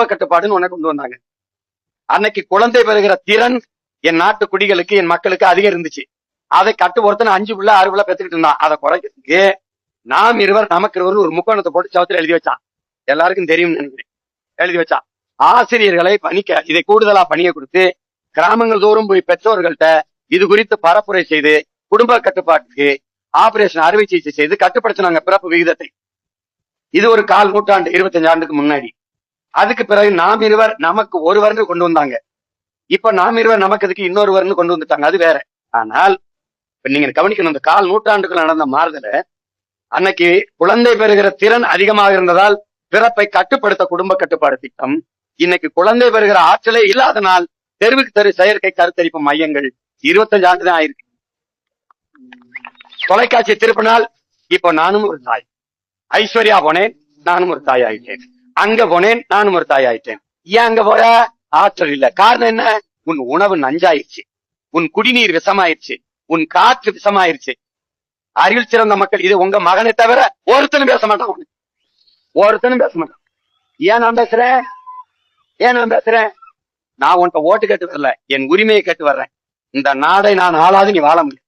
குடும்ப கட்டுப்பாடுன்னு ஒண்ணு கொண்டு வந்தாங்க. அன்னைக்கு குழந்தை பெறுகிற திறன் என் நாட்டு குடிகளுக்கு, என் மக்களுக்கு அதிகம் இருந்துச்சு. அதை ஒருத்தன 5 பிள்ளை 6 பிள்ளை பெற்றுக்கிட்டு இருந்தான். அதை குறைக்கிறதுக்கு நாம் இருவர் நமக்கு இருவர் ஒரு முக்கோணத்தை போட்டு சவத்துல எழுதி வச்சான். எல்லாருக்கும் தெரியும் நினைக்கிறேன். எழுதி வச்சான். ஆசிரியர்களை பணிக்க இதை கூடுதலா பணியை கொடுத்து கிராமங்கள் தோறும் போய் பெற்றோர்கள்ட்ட இது குறித்து பரப்புரை செய்து குடும்ப கட்டுப்பாட்டுக்கு ஆபரேஷன் அறுவை சிகிச்சை செய்து கட்டுப்படுத்தினாங்க பிறப்பு விகிதத்தை. இது ஒரு 1/4 நூற்றாண்டு 25 ஆண்டுக்கு முன்னாடி. அதுக்கு பிறகு நாம் இருவர் நமக்கு ஒருவர்னு கொண்டு வந்தாங்க. இப்ப நாம் இருவர் நமக்கு அதுக்கு இன்னொருவர்னு கொண்டு வந்துட்டாங்க. அது வேற. ஆனால் இப்ப நீங்க கவனிக்கணும், இந்த 1/4 நூற்றாண்டுக்குள்ள நடந்த மாறுதல அன்னைக்கு குழந்தை பெறுகிற திறன் அதிகமாக இருந்ததால் பிறப்பை கட்டுப்படுத்த குடும்ப கட்டுப்பாடு திட்டம். இன்னைக்கு குழந்தை பெறுகிற ஆற்றலே இல்லாதனால் தெருவுக்கு தெரு செயற்கை கருத்தரிப்பு மையங்கள் 25 ஆண்டு தான் ஆயிருக்கு. தொலைக்காட்சி திருப்பினால் இப்போ நானும் ஒரு தாய். ஐஸ்வர்யா போனேன், நானும் ஒரு தாய் ஆயிட்டேன். அங்க போனேன், நானும் ஒரு தாய் ஆயிட்டேன். ஏன் அங்க போற? ஆற்றல் இல்ல. காரணம் என்ன? உன் உணவு நஞ்சாயிருச்சு, உன் குடிநீர் விஷமாயிருச்சு, உன் காற்று விஷமாயிருச்சு. அறிவில் சிறந்த மக்கள் இது உங்க மகனை தவிர ஒருத்தனும் பேச மாட்டான். ஒருத்தனும் பேச மாட்டான். ஏன் நான் பேசுறேன்? நான் உன்கிட்ட ஓட்டு கேட்டு வரல, என் உரிமையை கேட்டு வர்றேன். இந்த நாடை நான் ஆளாது நீ வாழ முடியும்.